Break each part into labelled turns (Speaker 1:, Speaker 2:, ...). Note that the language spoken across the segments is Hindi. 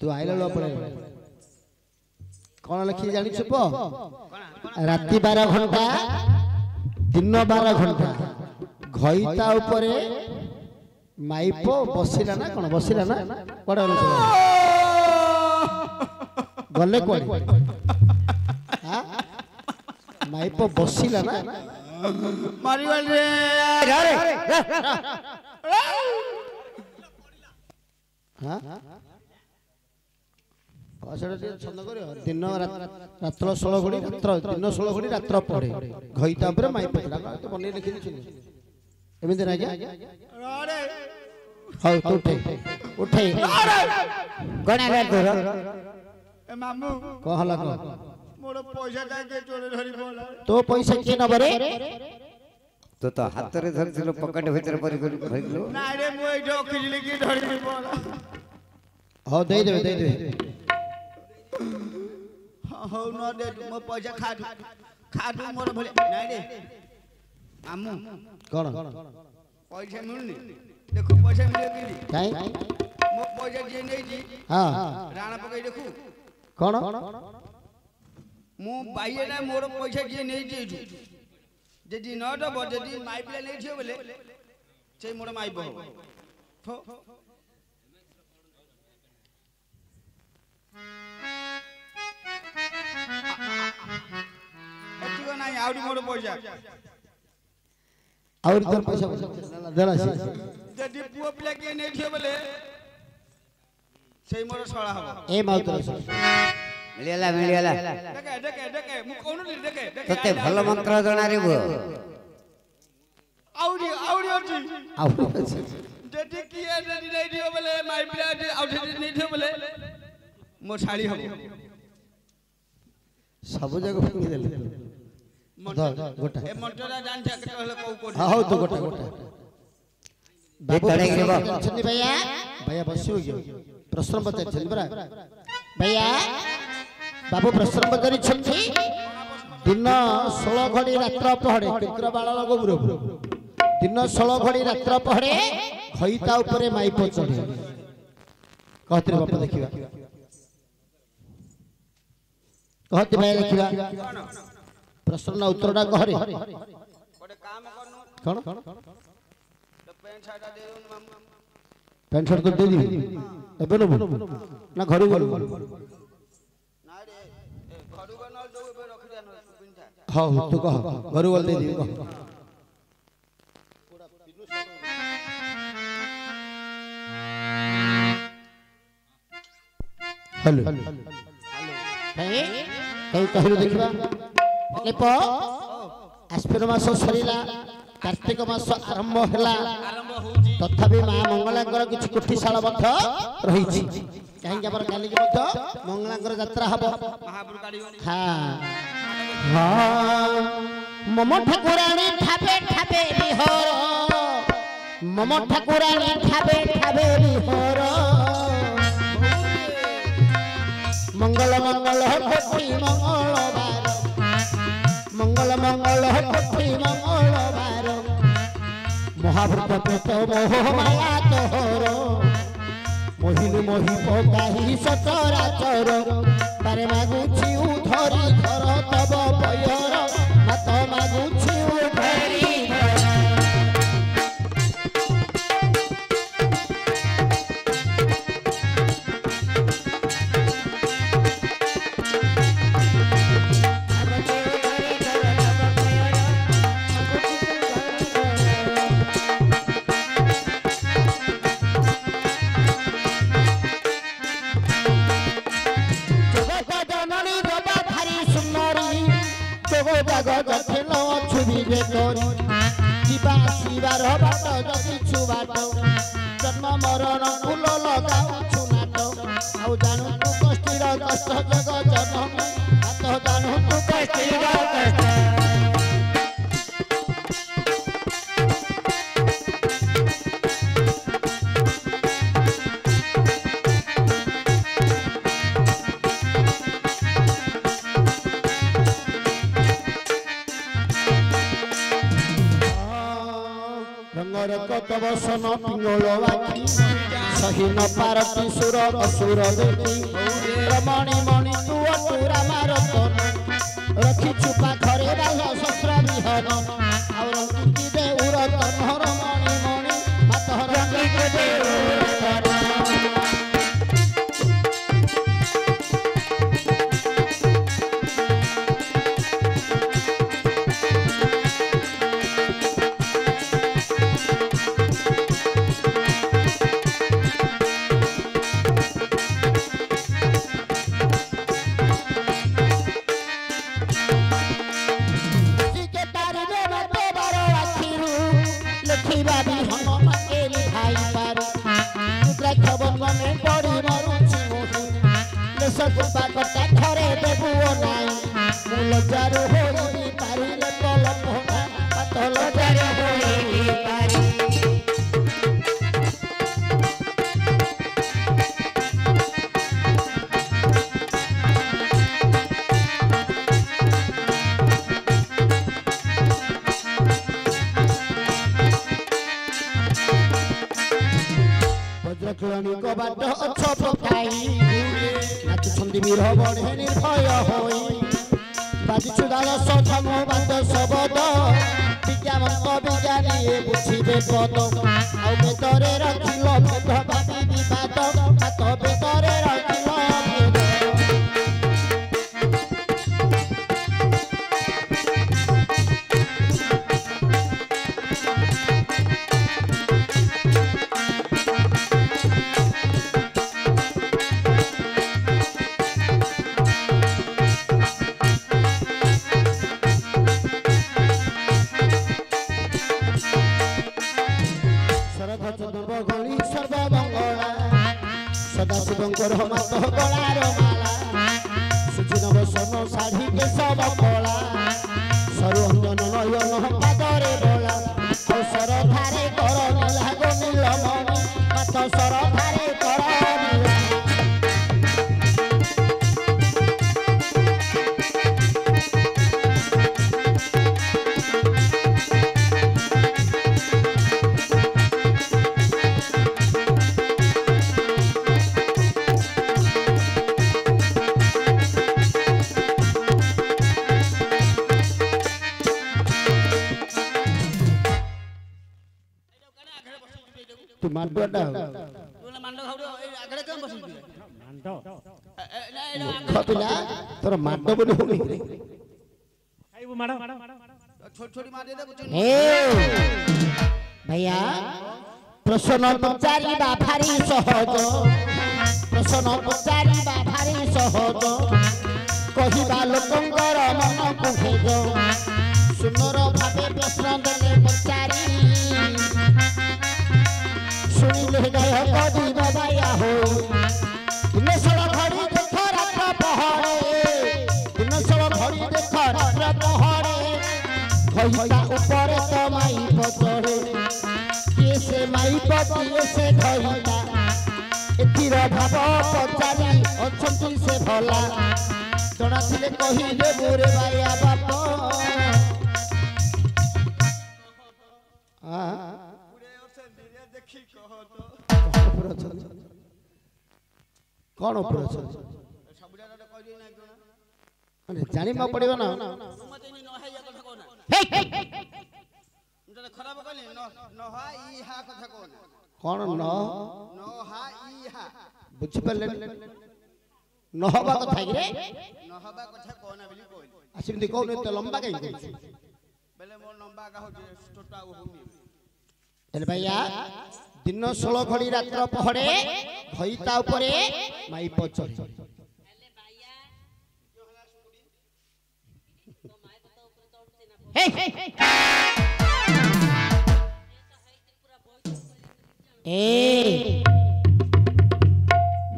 Speaker 1: तू आइला लो पड़े कौन लिखी जानी छुप राति 12 घंटा दिन 12 घंटा घईता उपरे माइपो बसिला ना कौन बसिला ना कोडा गले कोडे हां माइपो बसिला ना
Speaker 2: मारी वाले घरे
Speaker 1: हां छंद कर दिन रात्र 16 घड़ी रात्र दिन 16 घड़ी रात्र पड़े घईता ऊपर माई पतला तो बने लिखि छु एमिति ना क्या
Speaker 2: अरे
Speaker 1: हां तो उठे
Speaker 3: कोना ले तोर
Speaker 2: ए मामू
Speaker 1: कहला को
Speaker 2: मोर पैसा दे के चोरे धरी बोला
Speaker 1: तो पैसा के नबरे
Speaker 3: तो हाथ रे धरथिलो पकेट भीतर परि भइलो
Speaker 2: ना रे मु एठो खिजली की धरी बोला
Speaker 1: हां दे दे
Speaker 2: हो न दे मो पैसा खादू मोर भले नाही रे मामू
Speaker 1: कोन
Speaker 2: पैसा मिलनी देखो पैसा मिले कि
Speaker 1: काई
Speaker 2: मो पैसा जे नै जी
Speaker 1: हां
Speaker 2: राणा पकई देखू
Speaker 1: कोन
Speaker 2: मु बाइएला मोर पैसा जे नै जी जदी न दब जदी माई पिला नै छियो बोले से मोर माई बहो थो अतिको नाही आउडी मोर पैसा
Speaker 1: और तोर पैसा देला से
Speaker 2: जदी पुओ पिला के नै छियो बोले से मोर सळा हबो
Speaker 1: ए माउतर
Speaker 3: मिलियाला
Speaker 2: देखे मु कोनु देखे
Speaker 3: तते भल मंत्र जणा रे बो
Speaker 2: आउडी अछि जदी किए जदी नै दियो बोले माई पिला आउडी नै दियो बोले मो साड़ी हबो
Speaker 1: सब जगह फंगी देले गोटा
Speaker 2: ए मंटरा जान जा के कहले को
Speaker 1: हां तो गोटा बाबू
Speaker 3: तड़े गिरबो
Speaker 1: छन्नी भैया बसियो गयो प्रश्न पचार छन्नी बरा भैया बाबू प्रश्न पचारि छन्नी दिन 16 घड़ी रात्र पहड़े किकर बाळ लगो बुरो दिन 16 घड़ी रात्र पहड़े खईता ऊपर माइपो चढ़े कहते बाप देखिबा कहते भाई देखिबा प्रश्न उत्तरटा कहरे
Speaker 2: गोटे काम करनु
Speaker 1: कोन
Speaker 2: तो पेंट शर्ट दे दउन मामू
Speaker 1: पेंट शर्ट तो दे दी एबे न ना घर गलु
Speaker 2: ना रे खडु बनल दउ एबे रखि देन पिंठा
Speaker 1: हां तू कह घर गल दे दी कह हेलो कहीं कहलु देखिबा लेप आश्विन मास सरीला कार्तिक मास आरंभ होला तथापि मां मंगलांकर किछि कुठीशाला मध्य रहिछि कहीं हमर काली के मध्य मंगलांकर यात्रा हबो
Speaker 2: महापुर गाड़ी
Speaker 1: हां हां मम ठाकुराणी ठाबे ठाबे बिहर मम ठाकुराणी ठाबे ठाबे बिहर मंगल मंगल कोटि मंगलवार मंगल मंगल कोटि मंगलवार महाभृत पेट मोह माया तोहर मोहिनी मोहि पकाही सचराचर पारे मागुछि उधरी घर तब पयर मत मागुछि उधरी जन्म मरण फूल लगाऊ नाट आउ जानू तू कष्टीर कष्ट जग जनम हाथ जानू तू कष्टीर कष्ट ବସନ ପିଙ୍ଗଳ ଆଖି ସହି ନ ପାରତି ସୁର ଅସୁର ଦେଖି ରମଣୀ ମଣି ତୁ ଅଟୁରା ମାରତନ ରଖିଛୁ ପାଖରେ ବାଲ ଶସ୍ତ୍ର ବିହନ ଆଉ ରଙ୍ଗିକି ଦେ ଉରତନ ରମଣୀ ମଣି ହାତ ରଙ୍ଗିକି ଦେ ଉରତନ ଘରେ ଦେବୁ ନାଇଁ ମୁଁ ଲଜାରୁ ହୋଇ ପାରିଲେ କଳ୍ପନା ହାତ ଲଜାରୁ ହୋଇ ପାରି ବଜ୍ରକିଳଣୀ କବାଟ ଅଛ ପକାଇ ନାଚୁଛନ୍ତି ବୀର ବଢ଼େ ନିର୍ଭୟ ହୋଇ ବାଜିଛୁ ଦାଳ ସଠମ ବାଦ ଶବଦ ବିଜ୍ଞାମନ୍ତ ବିଜ୍ଞାନୀ ବୁଝିବେ ପଦ ଆଉ ବେଦରେ ରଖିଲ ଭେଦ ଭାବି ବିବାଦ ହାତ ବେଦରେ ରଖିଲ ଭେଦ ସଦାଶିବଙ୍କର ମାତ ଗଳାର ମାଳା ସୁଚିନବ ସନ ଶାଢ଼ୀ କେଶବ କଳା ସରୁ ଅଞ୍ଜନ ନୟନ ପାଦରେ ଡୋଳା ଆଉ ସରଧାରେ କର ନୀଳାଗ ନୀଳମଣି ମାତ ସରଧାରେ କର तू मांडोडा
Speaker 2: तुला मांडो खाऊ ए आगडे कम बसून तुला
Speaker 4: मांडो
Speaker 1: खपिला तोर मांडो बोली होनी
Speaker 4: खाइबो माडो
Speaker 2: छोटी छोटी मार दे दे कुछ
Speaker 1: ए भैया प्रश्न पचारी बाभारी सहज प्रश्न पचारी बाभारी सहज कहिबा लोकंकर मन कुहेज सुंदर भावे प्रश्न देले पचारी सुनिले गय कदी बाबाया हो दिनसळ घड़ी देख रात्र पहरे दिनसळ घड़ी देख रात्र पहरे खइता ऊपर तो माई पचड़े किए से माई किए से खइता एतिर भाव पचारी अछंती से भला जणा थिले कहिले मोरे बाया बाप आ कौन ऊपर अच्छा जानी मा पड़िबो ना
Speaker 2: खराब कहली न हा ई हा कथा कोना
Speaker 1: कौन न
Speaker 2: हा ई हा
Speaker 1: बुझि परले न हबा कथा रे
Speaker 2: न हबा कथा कोना बोली कहली
Speaker 1: आसिमती कोन त लंबा काई
Speaker 2: बेले मोर लंबा का हो छोटा हो
Speaker 1: एल भैया दिन 16 घड़ी रात्र पहरे खइता ऊपर माई पचड़ी ए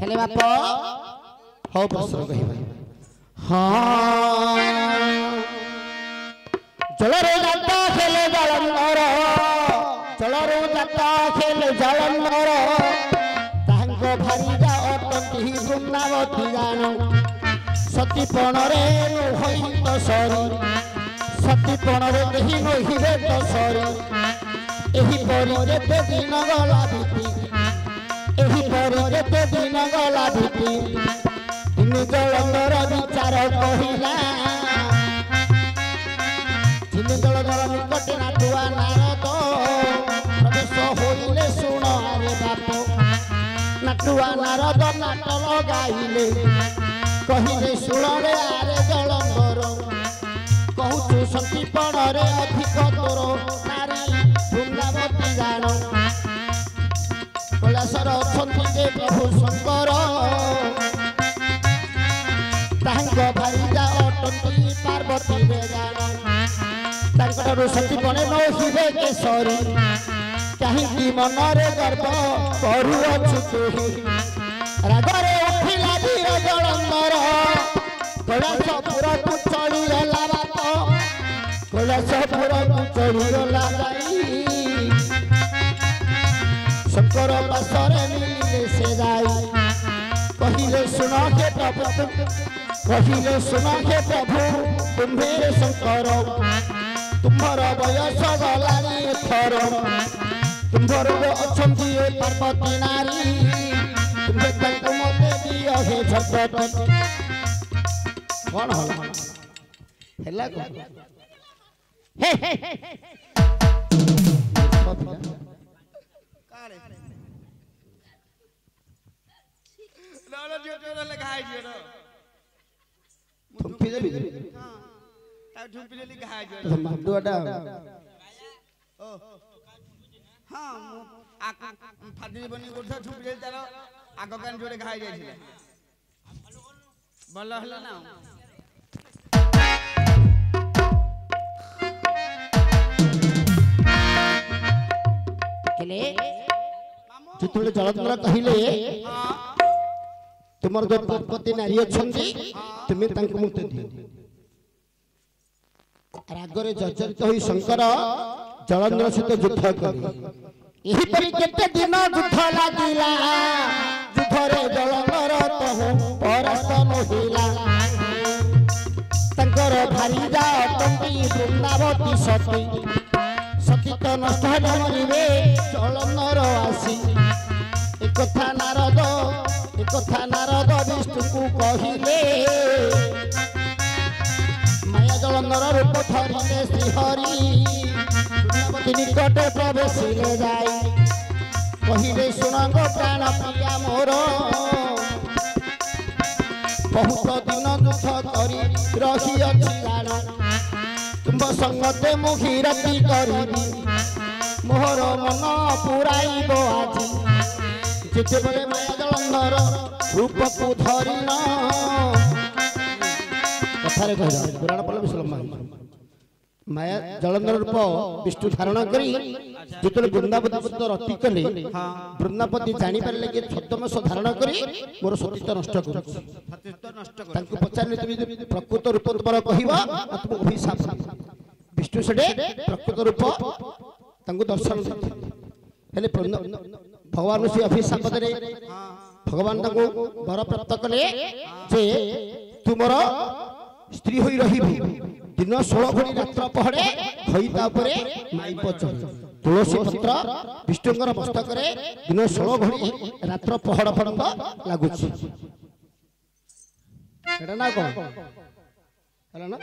Speaker 1: हेले बाप हो प्रश्न कहिबा हां जलरे जाता खेले जलंधर चलरो जाता खेले जलंधर तांको भारीजा अटंती वृंदावती जानो सतीपणरे नोहई तो सरी सतीपणरे देहि नोहिबे तो सरी ଏହିପରି ଯେତେ ଦିନ ଗଲା ବିତି ଏହିପରି ଯେତେ ଦିନ ଗଲା ବିତି ତିନି ଜଳଧର ବିଚାର କହିଲା ତିନି ଜଳଧର ନିକଟେ ନାଟୁଆ ନାରଦ ପ୍ରବେଶ ହୋଇଲେ ଶୁଣ ଆରେ ବାପ ନାଟୁଆ ନାରଦ ନାଟ ଲଗାଇଲେ କହିଲେ ଶୁଣରେ ଆରେ ଜଳଧର କହୁଛୁ ସତୀପଣରେ ଅଧିକ ତୋର ନାରୀ ବୃନ୍ଦାବତୀ ଜାଣ କୈଳାସର ଅଛନ୍ତି ଯେ ପ୍ରଭୁ ଶଙ୍କର ତାଙ୍କ ଭାରିଜା ଅଟନ୍ତି ପାର୍ବତୀ ବେଜାଣ ତାଙ୍କଠାରୁ ସତୀପଣେ ନୋହିବେ କେଶରୀ କାହିଁକି ମନରେ ଗର୍ବ କରୁଅଛୁ ତୁହି ରାଗରେ ଉଠିଲା ଧୀର ଜଳନ୍ଧର କୈଳାସପୁରକୁ ଚଳିଗଲା ବାଟ କୈଳାସପୁରକୁ ଚଳିଗଲା ଯାଇ ଶଙ୍କର ପାଶରେ ମିଳିଲେ ସେ ଯାଇ କହିଲେ ଶୁଣ ହେ ପ୍ରଭୁ କହିଲେ ଶୁଣ ହେ ପ୍ରଭୁ ତୁମ୍ଭେ ଶଙ୍କର ତୁମର ବୟସ ଗଲାଣି ଏଥର ତୁମ୍ଭର ଅଛନ୍ତି ଏ ପାର୍ବତୀ ନାରୀ ତୁମ୍ଭେ ତାଙ୍କୁ ମତେ ଦିଅ ହେ ଝଟପଟି କଣ ହେଲା କଣ ହେ ହେ
Speaker 2: କାଳେ ଲୋ ଝିଅ ଲେଖା ହେଇଛି ଏଟା
Speaker 1: ଥୁମ୍ପି ଦେବି
Speaker 2: ହଁ ତା ଝୁମ୍ପି ଦେଲି ଲେଖା ହେଇଛି
Speaker 1: ମାଣ୍ଡୁଆଟା
Speaker 2: ଓ ହଁ ମୁଁ ଫାଦି ବନି କରୁଥା ଝୁମ୍ପି ଦେଲି ତାର ଆଗ କାନ ଯୋଡ଼େ ଘା ହେଇଯାଇଥିଲା ଭଲ ହେଲା ନା
Speaker 1: ଯେତେବେଳେ ଜଳଧର କହିଲେ ତୁମର ଯୋଉ ପାର୍ବତୀ ନାରୀ ଅଛନ୍ତି ତୁମେ ତାଙ୍କୁ ମୁକ୍ତି ଦିଅ ରାଗରେ ଜର୍ଜରିତ ହୋଇ ଶଙ୍କର ଜଳଧର ସହିତ ଯୁଦ୍ଧ କଲେ ଏହିପରି କେତେ ଦିନ ଯୁଦ୍ଧ ଲାଗିଲା ଯୁଦ୍ଧରେ ଜଳଧର ତହୁ ପରାସ୍ତ ନୋହିଲା ତାଙ୍କର ଭାରିଜା ଅଟନ୍ତି ବୃନ୍ଦାବତୀ ସତୀ ସତୀ ତ ନଷ୍ଟ ମରିବେ ଜଳଧର ଆସି ଏକଥା ନାରଦ ବିଷ୍ଣୁକୁ କହିଲେ ମାୟା ଜଳଧର ରୂପ ଧରିଲେ ଶ୍ରୀହରି ବୃନ୍ଦାବତୀ ନିକଟେ ପ୍ରବେଶିଲେ ଯାଇ କହିଲେ ଶୁଣ ଗୋ ପ୍ରାଣ ପ୍ରିୟା ମୋର ବହୁତ ଦିନ ଯୁଦ୍ଧ କରି ରହିଅଛି ଜାଣ ତୁମ୍ଭ ସଙ୍ଗତେ ମୁଁ ଗିରତି କରିବି ମୋହର ମନ ପୁରାଇବ ଆଜି ଯେତେବେଳେ ମାୟା ଜଳଧର ରୂପକୁ ଧରିନ କଥାରେ କହିଲ ପୁରାଣ ପଡିଲେ ବିଶ୍ରାମ ମାୟା ଜଳଧର ରୂପ ବିଷ୍ଣୁ ଧାରଣ କରି ଯେତେବେଳେ ବୃନ୍ଦାବତୀ ରତି କଲେ ବୃନ୍ଦାବତୀ ଜାଣିପାରିଲେ କି ଛଦ୍ମବେଶ ଧାରଣ କରି ମୋର ସତୀତ୍ୱ ନଷ୍ଟ କରୁଛି ତାଙ୍କୁ ପଚାରିଲେ ତୁମେ ଯଦି ପ୍ରକୃତ ରୂପ ତୁମର କହିବ ତୁମ ଅଭିଶାପ ବିଷ୍ଣୁ ସେଠେ ପ୍ରକୃତ ରୂପ ତାଙ୍କୁ ଦର୍ଶନ ଦେଇଥିଲେ ହେଲେ ଭଗବାନ ସେ ଅଭିଶାପ ଦେଲେ ଭଗବାନ ତାଙ୍କୁ ବର ପ୍ରାପ୍ତ କଲେ ଯେ ତୁମର ସ୍ତ୍ରୀ ହୋଇ ରହିବି दिन 16 घड़ी रात्र पहड़े खईता उपरे माइप चढ़ तुलसी पत्र विष्णुंकर मस्तकरे दिन 16 घड़ी रात्र पहड़ पर्यंत लागुछि एटा ना कोन हला ना